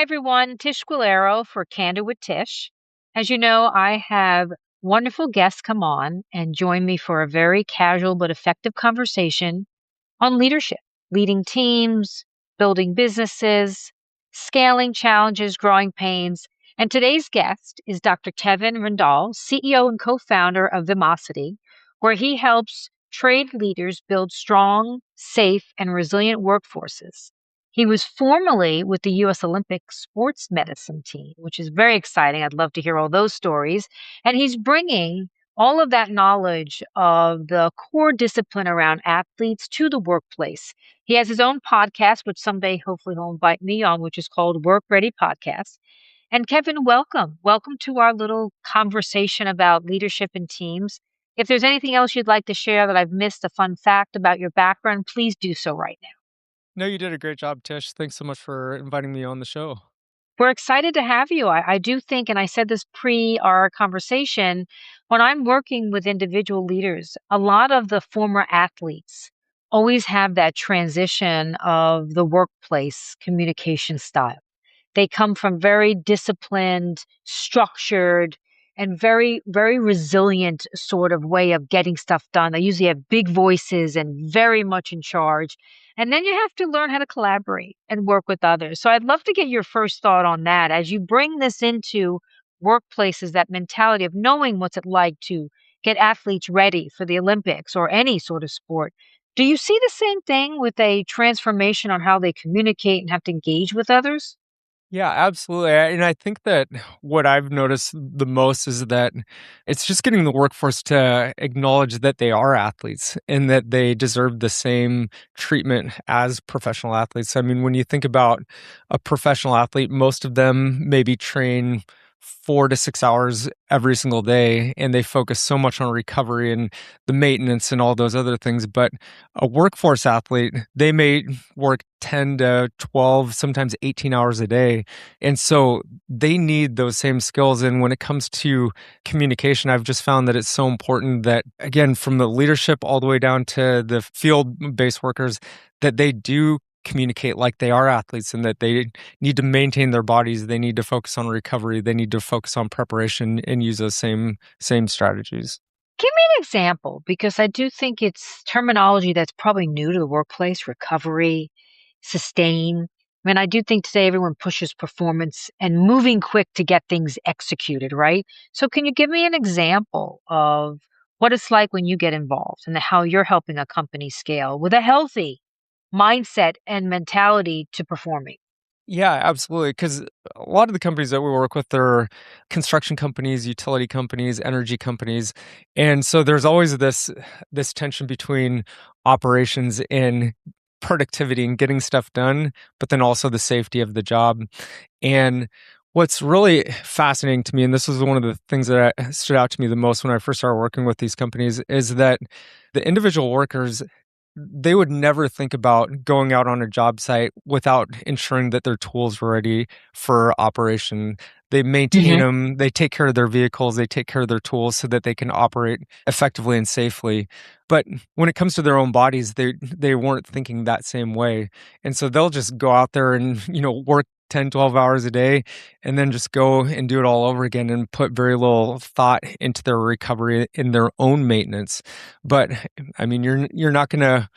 everyone. Tish Squillaro for Candor with Tish. As you know, I have wonderful guests come on and join me for a very casual but effective conversation on leadership, leading teams, building businesses, scaling challenges, growing pains. And today's guest is Dr. Kevin Rindal, CEO and co-founder of Vimocity, where he helps trade leaders build strong, safe, and resilient workforces. He was formerly with the U.S. Olympic sports medicine team, which is very exciting. I'd love to hear all those stories. And he's bringing all of that knowledge of the core discipline around athletes to the workplace. He has his own podcast, which someday hopefully he'll invite me on, which is called Work Ready Podcast. And Kevin, welcome. Welcome to our little conversation about leadership and teams. If there's anything else you'd like to share that I've missed, a fun fact about your background, please do so right now. No, you did a great job, Tish. Thanks so much for inviting me on the show. We're excited to have you. I do think, and I said this pre our conversation, when I'm working with individual leaders, a lot of the former athletes always have that transition of the workplace communication style. They come from very disciplined, structured, and very, very resilient sort of way of getting stuff done. They usually have big voices and very much in charge. And then you have to learn how to collaborate and work with others. So I'd love to get your first thought on that as you bring this into workplaces, that mentality of knowing what's it like to get athletes ready for the Olympics or any sort of sport. Do you see the same thing with a transformation on how they communicate and have to engage with others? Yeah, absolutely. And I think that what I've noticed the most is that it's just getting the workforce to acknowledge that they are athletes and that they deserve the same treatment as professional athletes. I mean, when you think about a professional athlete, most of them maybe train 4 to 6 hours every single day, and they focus so much on recovery and the maintenance and all those other things. But a workforce athlete, they may work 10 to 12, sometimes 18 hours a day. And so they need those same skills. And when it comes to communication, I've just found that it's so important that, again, from the leadership all the way down to the field based workers, that they do communicate like they are athletes and that they need to maintain their bodies. They need to focus on recovery. They need to focus on preparation and use those same strategies. Give me an example because I do think it's terminology that's probably new to the workplace, recovery, sustain. I mean, I do think today everyone pushes performance and moving quick to get things executed, right? So can you give me an example of what it's like when you get involved and how you're helping a company scale with a healthy mindset and mentality to performing? Yeah, absolutely. Because a lot of the companies that we work with are construction companies, utility companies, energy companies, and so there's always this tension between operations and productivity and getting stuff done, but then also the safety of the job. And what's really fascinating to me, and this was one of the things that stood out to me the most when I first started working with these companies, is that the individual workers, they would never think about going out on a job site without ensuring that their tools were ready for operation. They maintain Hmm. them, they take care of their vehicles, they take care of their tools so that they can operate effectively and safely. But when it comes to their own bodies, they weren't thinking that same way. And so they'll just go out there and, work 10, 12 hours a day and then just go and do it all over again and put very little thought into their recovery in their own maintenance. But I mean, you're not going to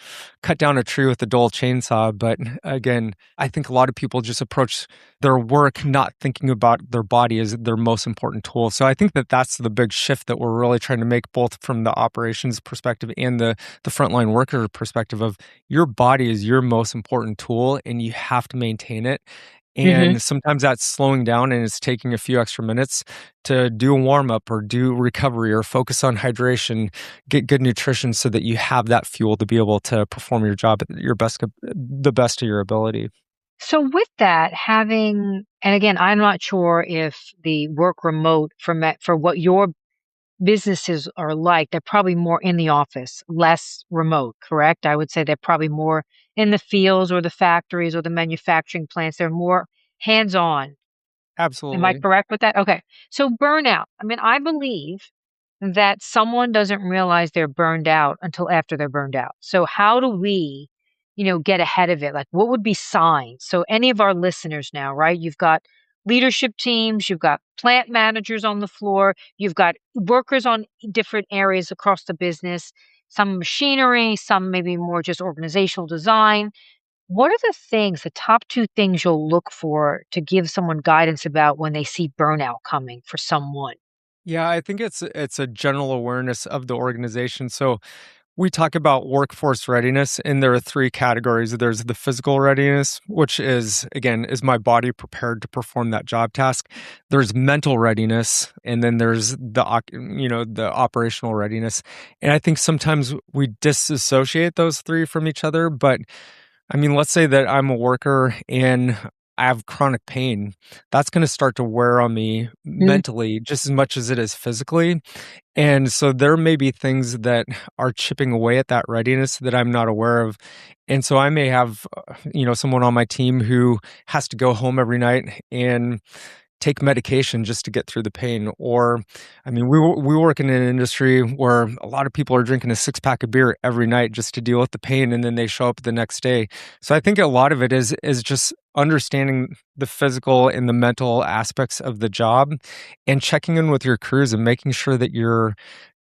cut down a tree with a dull chainsaw. But again, I think a lot of people just approach their work not thinking about their body as their most important tool. So I think that that's the big shift that we're really trying to make, both from the operations perspective and the frontline worker perspective of your body is your most important tool and you have to maintain it. Hmm. And sometimes that's slowing down and it's taking a few extra minutes to do a warm up or do recovery or focus on hydration, get good nutrition so that you have that fuel to be able to perform your job at your best, the best of your ability. So with that, and again, I'm not sure if the work remote for what your businesses are like, they're probably more in the office, less remote, correct? I would say they're probably more in the fields or the factories or the manufacturing plants. They're more hands-on. Am I Absolutely. correct with that? Okay. So burnout. I mean, I believe that someone doesn't realize they're burned out until after they're burned out. So how do we get ahead of it? Like, what would be signs? So any of our listeners now, right? You've got leadership teams, you've got plant managers on the floor, you've got workers on different areas across the business, some machinery, some maybe more just organizational design. What are the top two things you'll look for to give someone guidance about when they see burnout coming for someone? Yeah, I think it's a general awareness of the organization. So we talk about workforce readiness, and there are three categories. There's the physical readiness, which is, again, is my body prepared to perform that job task? There's mental readiness, and then there's the operational readiness. And I think sometimes we disassociate those three from each other. But I mean, let's say that I'm a worker and I have chronic pain. That's going to start to wear on me Mm. mentally just as much as it is physically. And so there may be things that are chipping away at that readiness that I'm not aware of. And so I may have, someone on my team who has to go home every night and take medication just to get through the pain. Or, I mean, we work in an industry where a lot of people are drinking a six pack of beer every night just to deal with the pain, and then they show up the next day. So I think a lot of it is just understanding the physical and the mental aspects of the job, and checking in with your crews and making sure that you're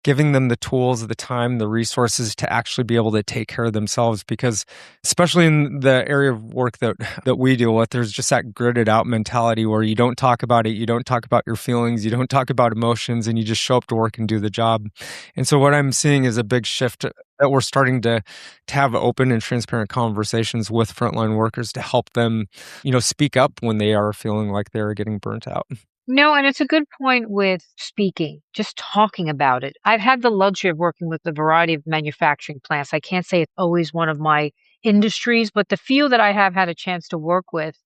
giving them the tools, the time, the resources to actually be able to take care of themselves. Because especially in the area of work that we deal with, there's just that gritted out mentality where you don't talk about it, you don't talk about your feelings, you don't talk about emotions, and you just show up to work and do the job. And so what I'm seeing is a big shift that we're starting to have open and transparent conversations with frontline workers to help them, speak up when they are feeling like they're getting burnt out. No, and it's a good point with speaking, just talking about it. I've had the luxury of working with a variety of manufacturing plants. I can't say it's always one of my industries, but the few that I have had a chance to work with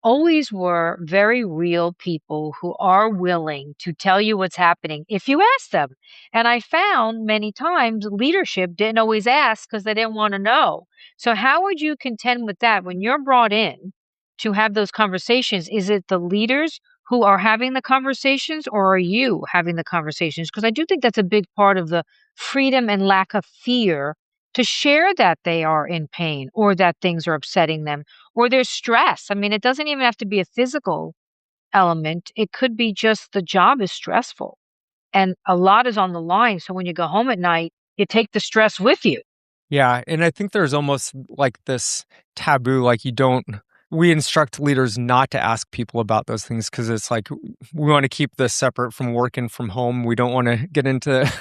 always were very real people who are willing to tell you what's happening if you ask them. And I found many times leadership didn't always ask because they didn't want to know. So, how would you contend with that when you're brought in to have those conversations? Is it the leaders who are having the conversations, or are you having the conversations? Because I do think that's a big part of the freedom and lack of fear to share that they are in pain or that things are upsetting them or there's stress. I mean, it doesn't even have to be a physical element. It could be just the job is stressful and a lot is on the line. So when you go home at night, you take the stress with you. Yeah, and I think there's almost like this taboo, like we instruct leaders not to ask people about those things because it's like we want to keep this separate from work and from home. We don't want to get into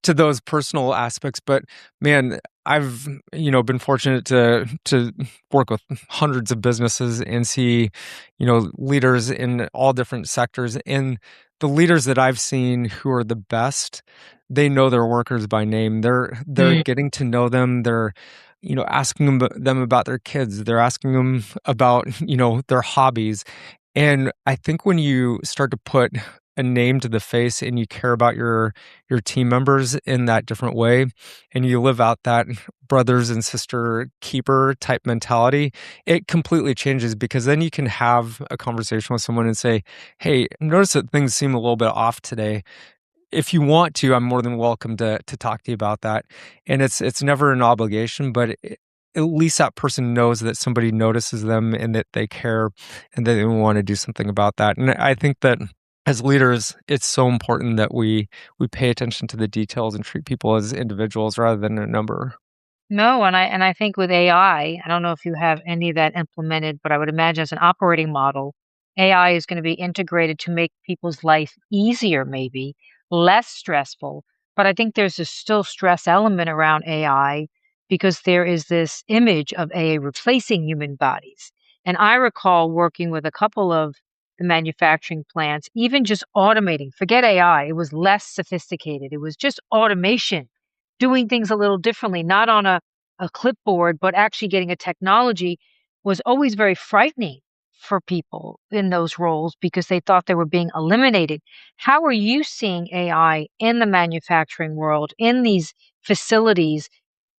to those personal aspects. But man, I've been fortunate to work with hundreds of businesses and see leaders in all different sectors. And the leaders that I've seen who are the best, they know their workers by name. They're Mm. getting to know them. They're asking them about their kids. They're asking them about their hobbies. And I think when you start to put a name to the face and you care about your team members in that different way, and you live out that brothers and sister keeper type mentality, it completely changes, because then you can have a conversation with someone and say, hey, notice that things seem a little bit off today. If you want to, I'm more than welcome to talk to you about that. And it's never an obligation, but at least that person knows that somebody notices them and that they care and that they want to do something about that. And I think that as leaders, it's so important that we pay attention to the details and treat people as individuals rather than a number. No, and I think with I don't know if you have any of that implemented, but I would imagine as an operating model, AI is going to be integrated to make people's life easier, maybe less stressful. But I think there's a still stress element around AI because there is this image of AI replacing human bodies. And I recall working with a couple of the manufacturing plants, even just automating, forget AI, it was less sophisticated. It was just automation doing things a little differently, not on a clipboard, but actually getting a technology was always very frightening for people in those roles because they thought they were being eliminated. How are you seeing AI in the manufacturing world, in these facilities,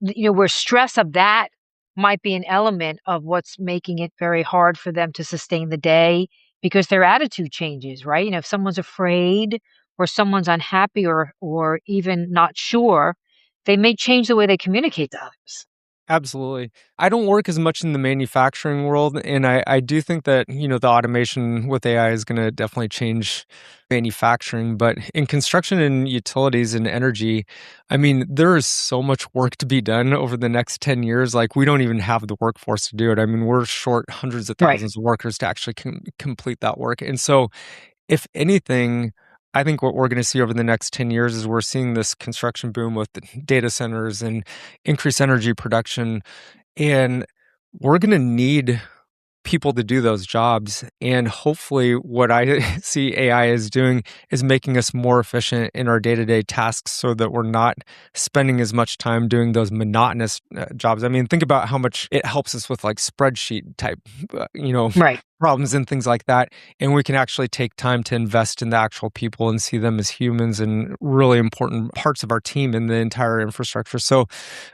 where stress of that might be an element of what's making it very hard for them to sustain the day because their attitude changes, right? If someone's afraid or someone's unhappy or even not sure, they may change the way they communicate to others. Absolutely. I don't work as much in the manufacturing world, and I do think that, the automation with AI is gonna definitely change manufacturing, but in construction and utilities and energy, I mean, there is so much work to be done over the next 10 years, like, we don't even have the workforce to do it. I mean, we're short hundreds of Right. thousands of workers to actually complete that work, and so if anything, I think what we're gonna see over the next 10 years is we're seeing this construction boom with the data centers and increased energy production, and we're gonna need people to do those jobs. And hopefully, what I see AI is doing is making us more efficient in our day to day tasks so that we're not spending as much time doing those monotonous jobs. I mean, think about how much it helps us with like spreadsheet type, Right. problems and things like that. And we can actually take time to invest in the actual people and see them as humans and really important parts of our team and the entire infrastructure. So,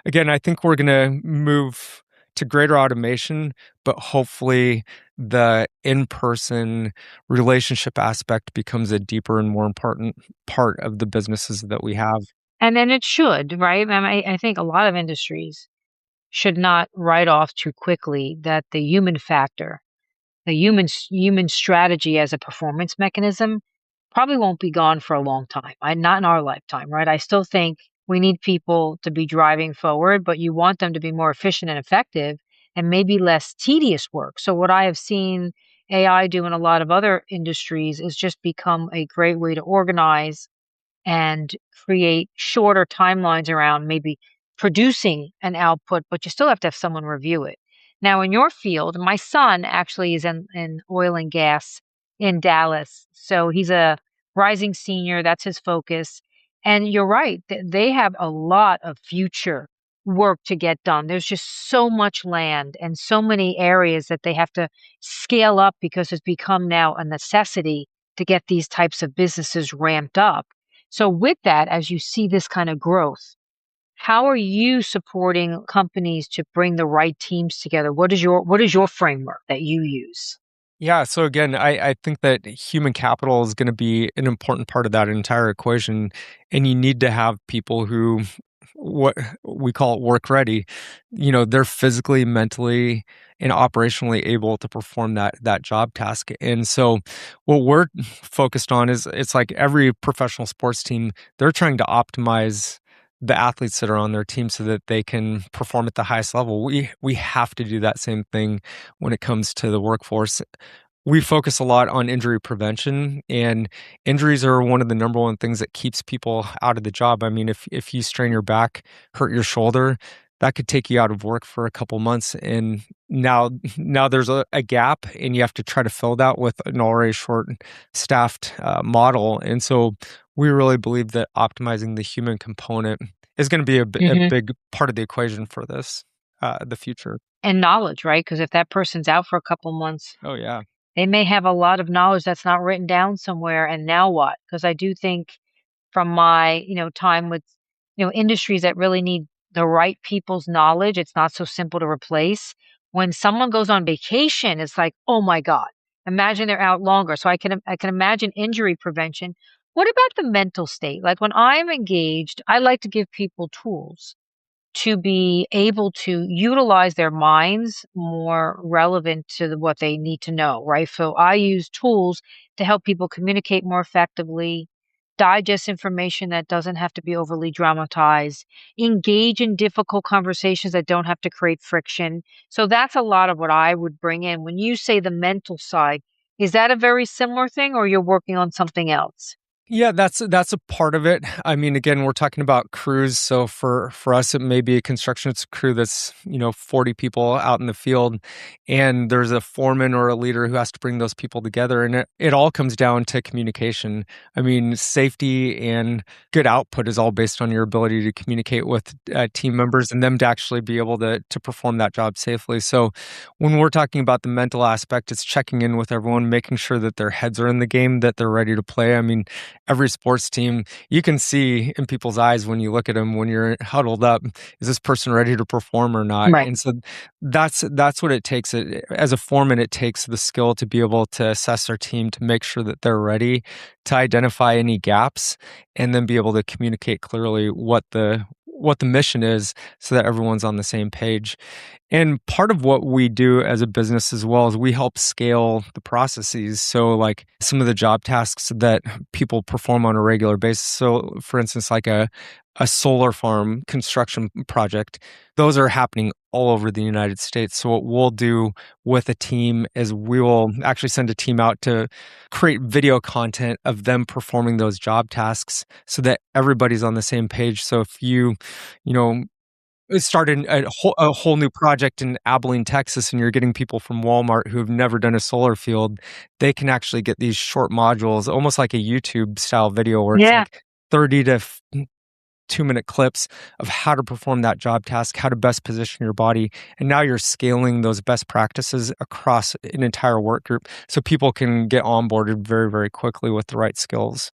again, I think we're going to move to greater automation, but hopefully the in-person relationship aspect becomes a deeper and more important part of the businesses that we have. And then it should, right? I think a lot of industries should not write off too quickly that the human factor, the human strategy as a performance mechanism probably won't be gone for a long time. Not in our lifetime, right? I still think we need people to be driving forward, but you want them to be more efficient and effective and maybe less tedious work. So what I have seen AI do in a lot of other industries is just become a great way to organize and create shorter timelines around maybe producing an output, but you still have to have someone review it. Now, in your field, my son actually is in oil and gas in Dallas. So he's a rising senior. That's his focus. And you're right, they have a lot of future work to get done. There's just so much land and so many areas that they have to scale up because it's become now a necessity to get these types of businesses ramped up. So with that, as you see this kind of growth, how are you supporting companies to bring the right teams together? What is your framework that you use? Yeah, so again, I think that human capital is gonna be an important part of that entire equation, and you need to have people who what we call it work ready. They're physically, mentally, and operationally able to perform that job task. And so what we're focused on is it's like every professional sports team, they're trying to optimize the athletes that are on their team so that they can perform at the highest level. We have to do that same thing when it comes to the workforce. We focus a lot on injury prevention, and injuries are one of the number one things that keeps people out of the job. I mean, if you strain your back, hurt your shoulder, that could take you out of work for a couple months. And now there's a gap, and you have to try to fill that with an already short staffed model. And so we really believe that optimizing the human component is going to be a Hmm. big part of the equation for the future. And knowledge, right? Because if that person's out for a couple months, Oh yeah. they may have a lot of knowledge that's not written down somewhere. And now what? Because I do think from my, time with, industries that really need the right people's knowledge, it's not so simple to replace. When someone goes on vacation, it's like, oh my God, imagine they're out longer. So I can imagine injury prevention. What about the mental state? Like when I'm engaged, I like to give people tools to be able to utilize their minds more relevant to what they need to know, right? So I use tools to help people communicate more effectively, digest information that doesn't have to be overly dramatized, engage in difficult conversations that don't have to create friction. So that's a lot of what I would bring in. When you say the mental side, is that a very similar thing or you're working on something else? Yeah, that's a part of it. I mean, again, we're talking about crews, so for us, it may be a construction crew that's 40 people out in the field, and there's a foreman or a leader who has to bring those people together, and it all comes down to communication. I mean, safety and good output is all based on your ability to communicate with team members and them to actually be able to perform that job safely. So, when we're talking about the mental aspect, it's checking in with everyone, making sure that their heads are in the game, that they're ready to play. I mean, every sports team, you can see in people's eyes when you look at them when you're huddled up, is this person ready to perform or not? Right. And so that's what it takes. As a foreman, it takes the skill to be able to assess their team to make sure that they're ready, to identify any gaps, and then be able to communicate clearly what the mission is so that everyone's on the same page. And part of what we do as a business as well is we help scale the processes. So, like some of the job tasks that people perform on a regular basis. So, for instance, like a solar farm construction project, those are happening all over the United States. So, what we'll do with a team is we will actually send a team out to create video content of them performing those job tasks so that everybody's on the same page. So, if you know, started a whole new project in Abilene, Texas, and you're getting people from Walmart who have never done a solar field, they can actually get these short modules, almost like a YouTube style video where it's Yeah. like 30 to 2-minute clips of how to perform that job task, how to best position your body. And now you're scaling those best practices across an entire work group so people can get onboarded very, very quickly with the right skills.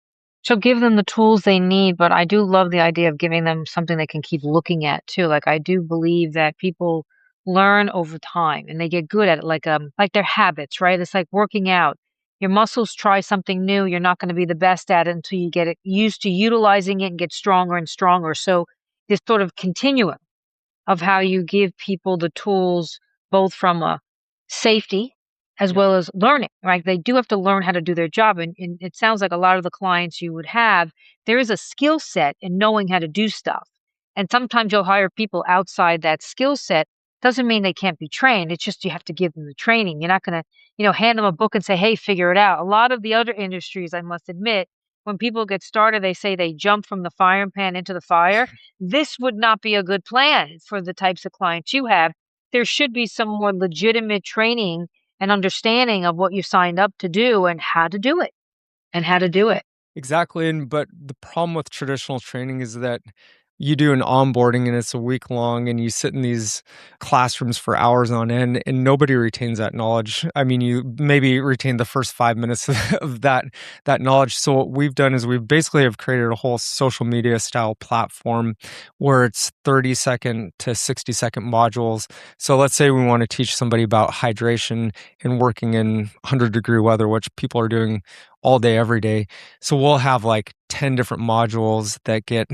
So give them the tools they need, but I do love the idea of giving them something they can keep looking at too. Like I do believe that people learn over time and they get good at it, like their habits, right? It's like working out. Your muscles try something new, you're not going to be the best at it until you get it used to utilizing it and get stronger and stronger. So this sort of continuum of how you give people the tools both from a safety as Yep. well as learning, right? They do have to learn how to do their job. And it sounds like a lot of the clients you would have, there is a skill set in knowing how to do stuff. And sometimes you'll hire people outside that skill set. Doesn't mean they can't be trained. It's just you have to give them the training. You're not going to, hand them a book and say, hey, figure it out. A lot of the other industries, I must admit, when people get started, they say they jump from the frying pan into the fire. This would not be a good plan for the types of clients you have. There should be some more legitimate training and understanding of what you signed up to do and how to do it and how to do it. Exactly, and but the problem with traditional training is that you do an onboarding and it's a week long and you sit in these classrooms for hours on end and nobody retains that knowledge. I mean, you maybe retain the first 5 minutes of that knowledge. So what we've done is we've basically have created a whole social media style platform where it's 30-second to 60-second modules. So let's say we want to teach somebody about hydration and working in 100-degree weather, which people are doing all day, every day. So we'll have like 10 different modules that get,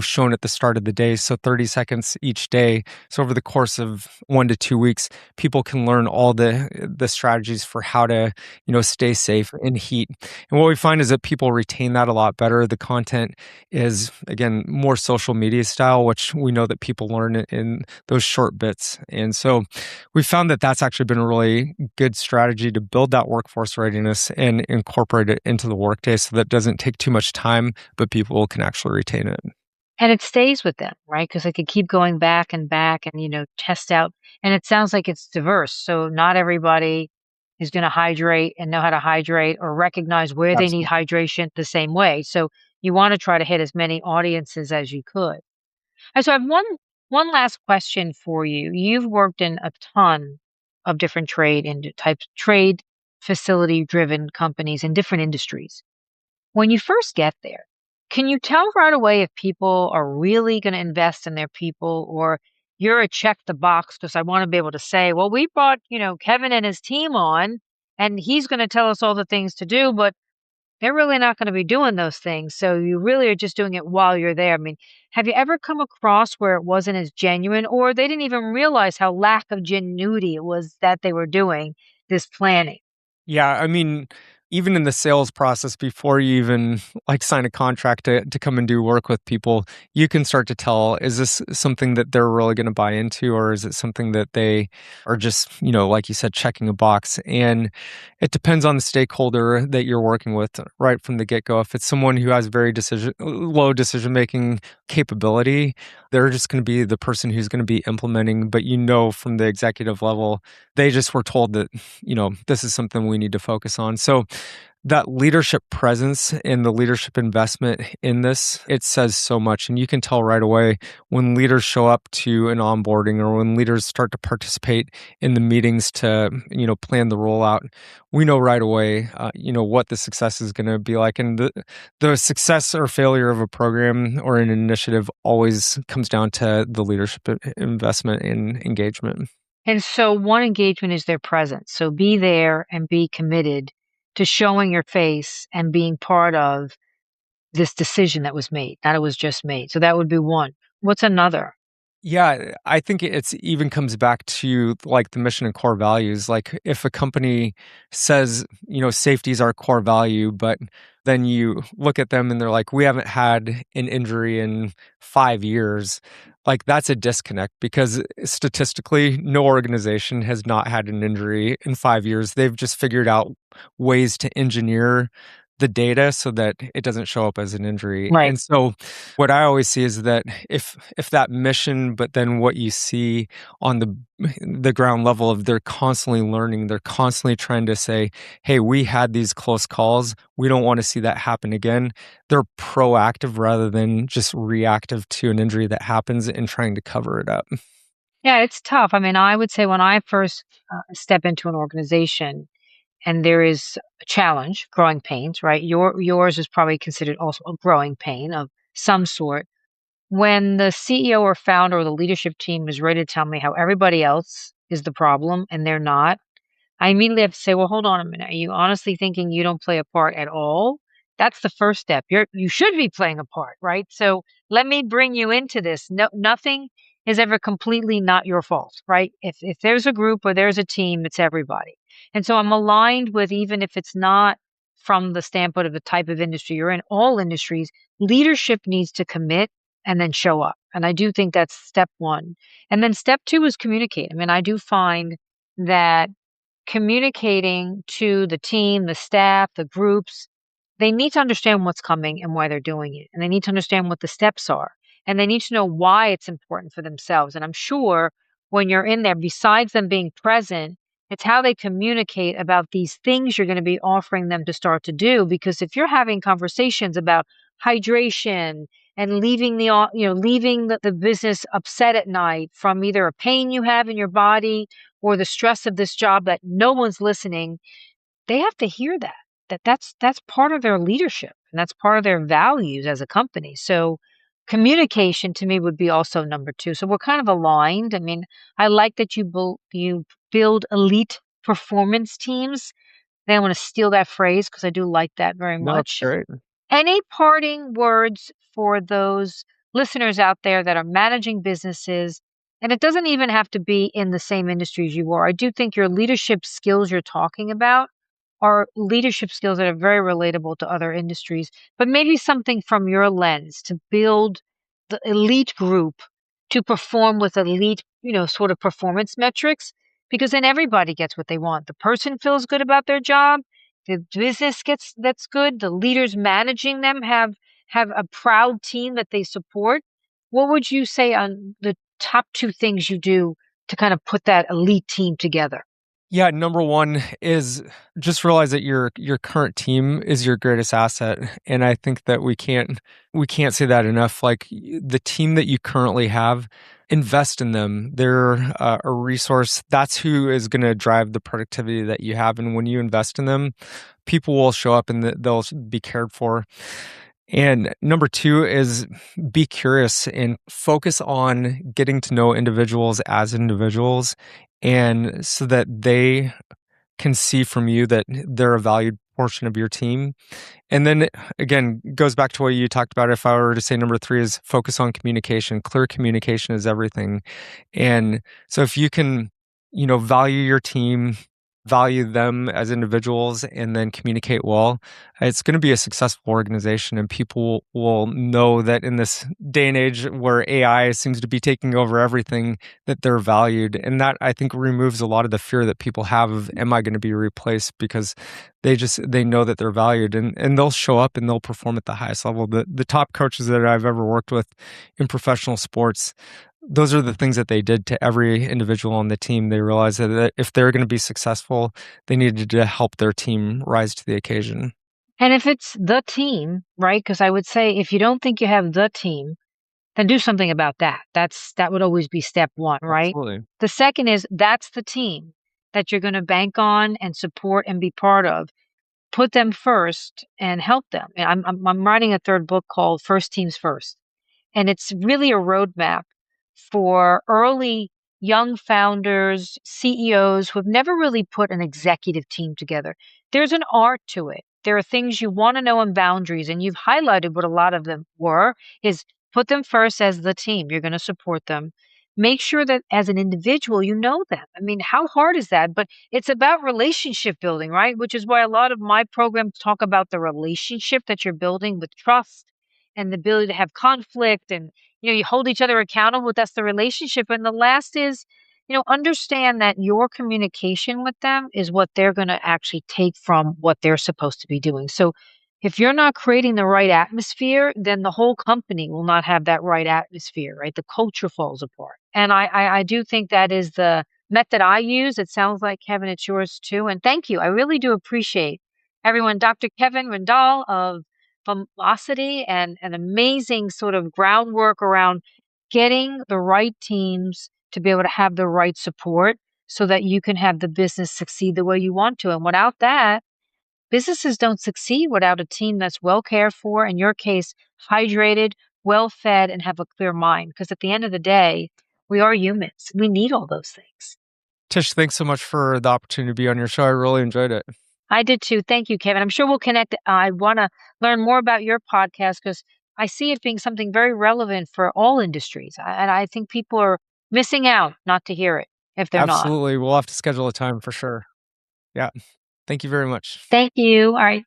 shown at the start of the day. So 30 seconds each day. So over the course of 1 to 2 weeks, people can learn all the strategies for how to, stay safe in heat. And what we find is that people retain that a lot better. The content is, again, more social media style, which we know that people learn in those short bits. And so we found that that's actually been a really good strategy to build that workforce readiness and incorporate it into the workday so that doesn't take too much time, but people can actually retain it. And it stays with them, right? Because they could keep going back and, test out. And it sounds like it's diverse. So not everybody is going to hydrate and know how to hydrate or recognize where they need Absolutely. hydration the same way. So you want to try to hit as many audiences as you could. So I have one last question for you. You've worked in a ton of different trade facility driven companies in different industries. When you first get there, can you tell right away if people are really going to invest in their people or you're a check the box because I want to be able to say, well, we brought, Kevin and his team on and he's going to tell us all the things to do, but they're really not gonna be doing those things, so you really are just doing it while you're there. I mean, have you ever come across where it wasn't as genuine or they didn't even realize how lack of genuinity it was that they were doing this planning? Yeah, I mean, even in the sales process before you even like sign a contract to come and do work with people, you can start to tell, is this something that they're really going to buy into, or is it something that they are just, like you said, checking a box? And it depends on the stakeholder that you're working with right from the get-go. If it's someone who has very low decision making capability, they're just going to be the person who's going to be implementing, but from the executive level, they just were told that this is something we need to focus on. So that leadership presence and the leadership investment in this, it says so much. And you can tell right away when leaders show up to an onboarding or when leaders start to participate in the meetings to, plan the rollout, we know right away, what the success is going to be like. And the success or failure of a program or an initiative always comes down to the leadership investment and engagement. And so one engagement is their presence. So be there and be committed to showing your face and being part of this decision that was made, not it was just made. So that would be one. What's another? Yeah, I think it's even comes back to like the mission and core values. Like if a company says, safety is our core value, but then you look at them and they're like, we haven't had an injury in 5 years. Like that's a disconnect because statistically, no organization has not had an injury in 5 years. They've just figured out ways to engineer the data so that it doesn't show up as an injury. Right. And so what I always see is that if that mission, but then what you see on the ground level of they're constantly learning, they're constantly trying to say, "Hey, we had these close calls. We don't want to see that happen again." They're proactive rather than just reactive to an injury that happens and trying to cover it up. Yeah, it's tough. I mean, I would say when I first step into an organization and there is a challenge, growing pains, right? Yours is probably considered also a growing pain of some sort. When the CEO or founder or the leadership team is ready to tell me how everybody else is the problem and they're not, I immediately have to say, "Well, hold on a minute. Are you honestly thinking you don't play a part at all?" That's the first step. You should be playing a part, right? So let me bring you into this. No, nothing is ever completely not your fault, right? If there's a group or there's a team, it's everybody. And so I'm aligned with, even if it's not from the standpoint of the type of industry you're in, all industries, leadership needs to commit and then show up. And I do think that's step one. And then step two is communicate. I mean, I do find that communicating to the team, the staff, the groups, they need to understand what's coming and why they're doing it. And they need to understand what the steps are. And they need to know why it's important for themselves. And I'm sure when you're in there, besides them being present, it's how they communicate about these things you're going to be offering them to start to do. Because if you're having conversations about hydration and leaving the business upset at night from either a pain you have in your body or the stress of this job that no one's listening, they have to hear that. That's part of their leadership and that's part of their values as a company. So communication to me would be also number two. So we're kind of aligned. I mean, I like that you build elite performance teams. Then I want to steal that phrase because I do like that very No, it's much. great. Any parting words for those listeners out there that are managing businesses? And it doesn't even have to be in the same industry as you are. I do think your leadership skills you're talking about are leadership skills that are very relatable to other industries, but maybe something from your lens to build the elite group to perform with elite, sort of performance metrics, because then everybody gets what they want. The person feels good about their job, the business gets that's good, the leaders managing them have a proud team that they support. What would you say on the top two things you do to kind of put that elite team together? Yeah, number one is just realize that your current team is your greatest asset, and I think that we can't say that enough. Like the team that you currently have, invest in them. They're a resource. That's who is going to drive the productivity that you have, and when you invest in them, people will show up and they'll be cared for. And number two is be curious and focus on getting to know individuals as individuals, and so that they can see from you that they're a valued portion of your team. And then again, goes back to what you talked about. If I were to say number three is focus on communication. Clear communication is everything. And so if you can, value your team, value them as individuals, and then communicate well, it's going to be a successful organization. And people will know that in this day and age where AI seems to be taking over everything, that they're valued. And that I think removes a lot of the fear that people have of, am I going to be replaced? Because they know that they're valued, and they'll show up and they'll perform at the highest level. The top coaches that I've ever worked with in professional sports, those are the things that they did to every individual on the team. They realized that if they're going to be successful, they needed to help their team rise to the occasion. And if it's the team, right? Because I would say if you don't think you have the team, then do something about that. That would always be step one, right? Absolutely. The second is that's the team that you're going to bank on and support and be part of. Put them first and help them. And I'm writing a third book called First Teams First. And it's really a roadmap for early young founders, CEOs who have never really put an executive team together. There's an art to it. There are things you want to know and boundaries, and you've highlighted what a lot of them were, is Put them first as the team. You're going to support them. Make sure that as an individual, you know them. I mean, how hard is that? But it's about relationship building, right? Which is why a lot of my programs talk about the relationship that you're building with trust and the ability to have conflict and you hold each other accountable. That's the relationship. And the last is, understand that your communication with them is what they're going to actually take from what they're supposed to be doing. So if you're not creating the right atmosphere, then the whole company will not have that right atmosphere, right? The culture falls apart. And I do think that is the method I use. It sounds like, Kevin, it's yours too. And thank you. I really do appreciate everyone. Dr. Kevin Rindal of Vimocity and an amazing sort of groundwork around getting the right teams to be able to have the right support so that you can have the business succeed the way you want to. And without that, businesses don't succeed without a team that's well cared for, in your case, hydrated, well fed, and have a clear mind. Because at the end of the day, we are humans. We need all those things. Tish, thanks so much for the opportunity to be on your show. I really enjoyed it. I did too. Thank you, Kevin. I'm sure we'll connect. I want to learn more about your podcast because I see it being something very relevant for all industries. And I think people are missing out not to hear it if they're not. Absolutely. We'll have to schedule a time for sure. Yeah. Thank you very much. Thank you. All right.